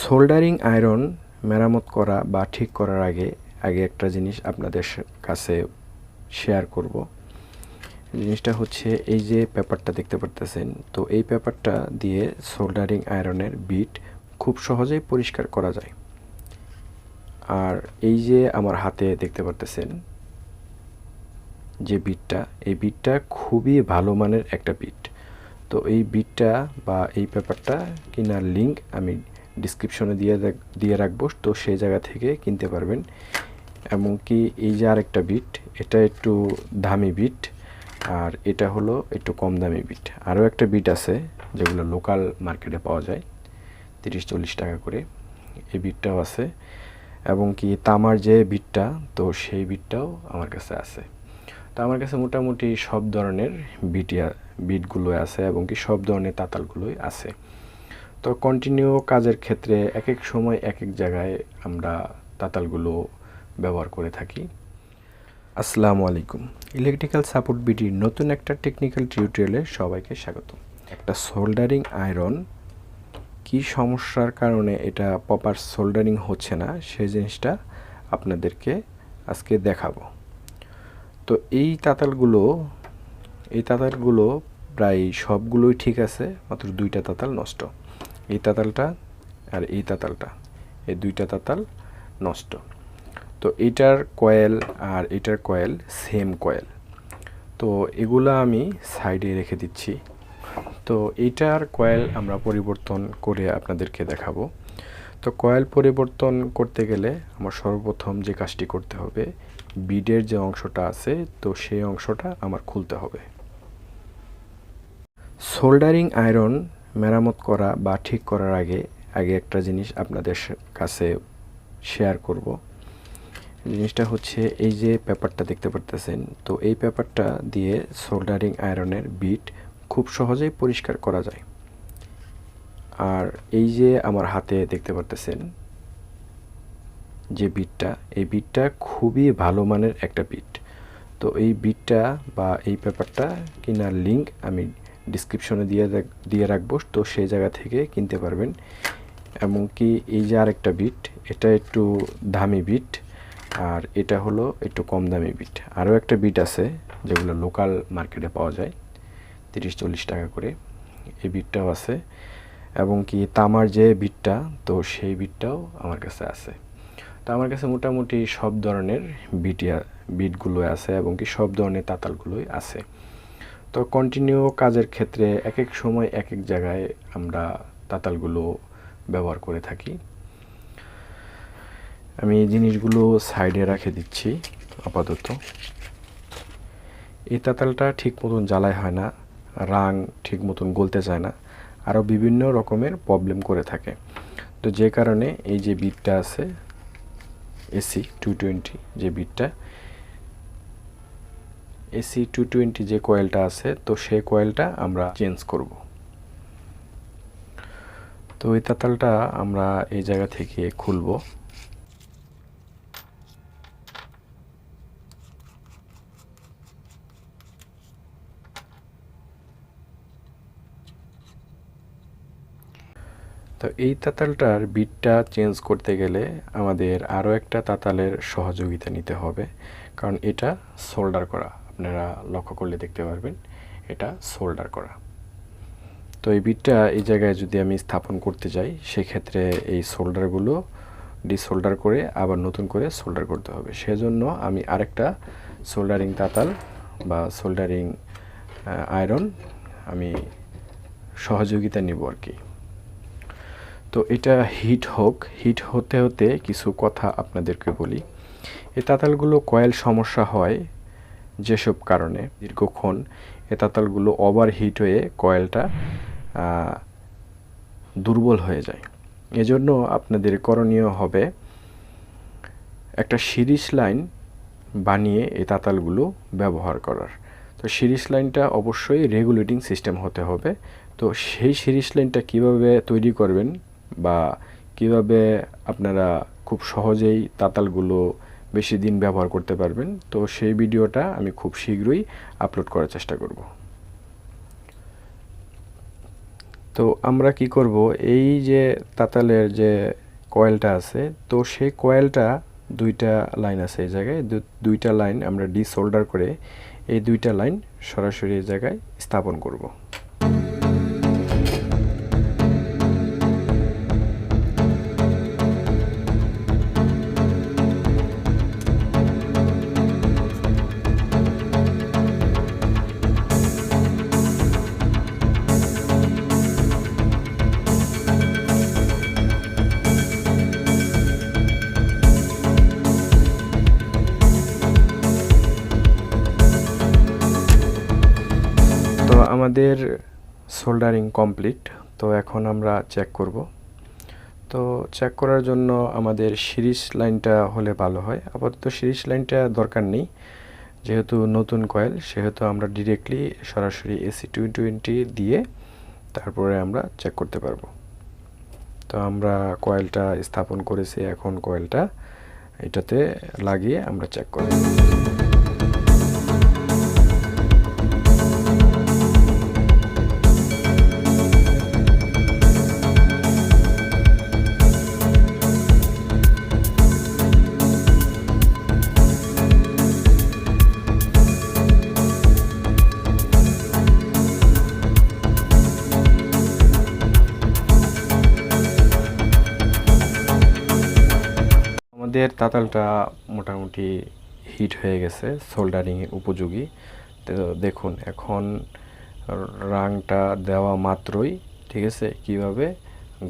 Soldering iron মেরামত করা বা ঠিক করার আগে একটা জিনিস আপনাদের কাছে শেয়ার করব। জিনিসটা হচ্ছে এই যে পেপারটা দেখতে পারতেছেন, তো এই পেপারটা দিয়ে সোল্ডারিং আয়রনের বিট খুব সহজেই পরিষ্কার করা যায়। আর এই যে আমার হাতে দেখতে পারতেছেন যে বিটটা, এই বিটটা খুবই ভালো মানের একটা বিট। তো এই বিটটা বা এই পেপারটা কেনার লিঙ্ক আমি ডিসক্রিপশনে দিয়ে রাখবো, তো সেই জায়গা থেকে কিনতে পারবেন। এমনকি এই যে আরেকটা বিট, এটা একটু দামি বিট, আর এটা হলো একটু কম দামি বিট। আরও একটা বিট আছে যেগুলো লোকাল মার্কেটে পাওয়া যায় 30-40 টাকা করে, এই বিটটাও আছে। এবং কি তামার যে বিটটা, তো সেই বিটটাও আমার কাছে আছে। তো আমার কাছে মোটামুটি সব ধরনের বিটগুলো আছে এবং কি সব ধরনের তাতালগুলোই আছে। তো কন্টিনিউ কাজের ক্ষেত্রে এক এক সময় এক এক জায়গায় আমরা তাতালগুলো ব্যবহার করে থাকি। আসসালামু আলাইকুম। ইলেকট্রিক্যাল সাপোর্ট বিডির নতুন একটা টেকনিক্যাল টিউটোরিয়ালে সবাইকে স্বাগত। একটা সোল্ডারিং আয়রন কি সমস্যার কারণে এটা প্রপার সোল্ডারিং হচ্ছে না, সেই জিনিসটা আপনাদেরকে আজকে দেখাবো। তো এই তাতালগুলো প্রায় সবগুলোই ঠিক আছে, মাত্র দুইটা তাতাল নষ্ট। এই তাতালটা আর এই তাতালটা, এই দুইটা তাতাল নষ্ট। তো এটার কয়েল আর এটার কয়েল সেম কয়েল, তো এগুলো আমি সাইডে রেখে দিচ্ছি। তো এইটার কয়েল আমরা পরিবর্তন করে আপনাদেরকে দেখাবো। তো কয়েল পরিবর্তন করতে গেলে আমার সর্বপ্রথম যে কাজটি করতে হবে, বিডের যে অংশটা আছে, তো সেই অংশটা আমার খুলতে হবে। সোল্ডারিং আয়রন মেরামত করা বা ঠিক করার আগে একটা জিনিস আপনাদের কাছে শেয়ার করব। জিনিসটা হচ্ছে এই যে পেপারটা দেখতে পারতেছেন, তো এই পেপারটা দিয়ে সোল্ডারিং আয়রনের বিট খুব সহজেই পরিষ্কার করা যায়। আর এই যে আমার হাতে দেখতে পারতেছেন যে বিটটা, এই বিটটা খুবই ভালো মানের একটা বিট। তো এই বিটটা বা এই পেপারটা কেনার লিঙ্ক আমি ডিসক্রিপশনে দিয়ে রাখবো, তো সেই জায়গা থেকে কিনতে পারবেন। এমনকি এই যে আরেকটা বিট, এটা একটু দামি বিট, আর এটা হলো একটু কম দামি বিট। আরও একটা বিট আছে যেগুলো লোকাল মার্কেটে পাওয়া যায় 30-40 টাকা করে, এই বিটটাও আছে। এবং কি তামার যে বিটটা, তো সেই বিটটাও আমার কাছে আছে। তো আমার কাছে মোটামুটি সব ধরনের বিটগুলো আছে এবং কি সব ধরনের তাতালগুলোই আছে। তো কন্টিনিউ কাজের ক্ষেত্রে এক এক সময় এক এক জায়গায় আমরা তাতালগুলো ব্যবহার করে থাকি। আমি এই জিনিসগুলো সাইডে রেখে দিচ্ছি আপাতত। এই তাতালটা ঠিক মতন জ্বালাই হয় না, রাং ঠিক মতন গলতে চায় না, আরও বিভিন্ন রকমের প্রবলেম করে থাকে। তো যে কারণে এই যে বিটটা আছে AC220, যে বিটটা AC220 যে কয়েলটা আছে, তো সেই কয়েলটা আমরা চেঞ্জ করব। তো এই তাতালটা আমরা এই জায়গা থেকে খুলব। তো এই তাতালটার বিটটা চেঞ্জ করতে গেলে আমাদের আরও একটা তাতালের সহযোগিতা নিতে হবে, কারণ এটা সোল্ডার করা। আপনারা লক্ষ্য করলে দেখতে পারবেন এটা সোল্ডার করা। তো এই বিটটা এই জায়গায় যদি আমি স্থাপন করতে যাই, সেক্ষেত্রে এই সোল্ডারগুলো ডিসোল্ডার করে আবার নতুন করে সোল্ডার করতে হবে। সেজন্য আমি আরেকটা সোল্ডারিং তাতাল বা সোল্ডারিং আয়রন আমি সহযোগিতা নিব আর কি। তো এটা হিট হতে হতে কিছু কথা আপনাদেরকে বলি। এই তাতালগুলো কয়েল সমস্যা হয় যেসব কারণে, দীর্ঘক্ষণ এই তাতালগুলো ওভার হিট হয়ে কয়েলটা দুর্বল হয়ে যায়। এজন্য আপনাদের করণীয় হবে একটা সিরিজ লাইন বানিয়ে এই তাতালগুলো ব্যবহার করার। তো সিরিজ লাইনটা অবশ্যই রেগুলেটিং সিস্টেম হতে হবে। তো সেই সিরিজ লাইনটা কিভাবে তৈরি করবেন বা কিভাবে আপনারা খুব সহজেই তাতালগুলো বেশি দিন ব্যবহার করতে পারবেন, তো সেই ভিডিওটা আমি খুব শীঘ্রই আপলোড করার চেষ্টা করব। তো আমরা কি করব, এই যে তাতালের যে কয়েলটা আছে, তো সেই কয়েলটা দুইটা লাইন আছে এই জায়গায়, দুইটা লাইন আমরা ডিসোল্ডার করে এই দুইটা লাইন সরাসরি এই জায়গায় স্থাপন করব। তো আমাদের সোল্ডারিং কমপ্লিট। তো এখন আমরা চেক করব। তো চেক করার জন্য আমাদের সিরিজ লাইনটা হলে ভালো হয়। আপাতত সিরিজ লাইনটা দরকার নেই, যেহেতু নতুন কয়েল, সেহেতু আমরা ডিরেক্টলি সরাসরি এসি 220 দিয়ে তারপরে আমরা চেক করতে পারবো। তো আমরা কয়েলটা স্থাপন করেছি, এখন কয়েলটা এটাতে লাগিয়ে আমরা চেক করব। আমাদের তাতালটা মোটামুটি হিট হয়ে গেছে, সোল্ডারিং উপযোগী। তো দেখুন এখন রাংটা দেওয়া মাত্রই, ঠিক আছে, কিভাবে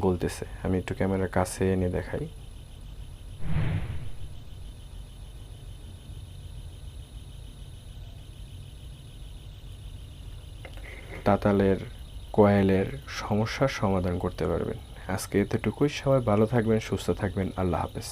গলতেছে। আমি একটু ক্যামেরার কাছে এনে দেখাই। তাতালের কয়েলের সমস্যার সমাধান করতে পারবেন। আজকে এতটুকুই। সবাই ভালো থাকবেন, সুস্থ থাকবেন। আল্লাহ হাফেজ।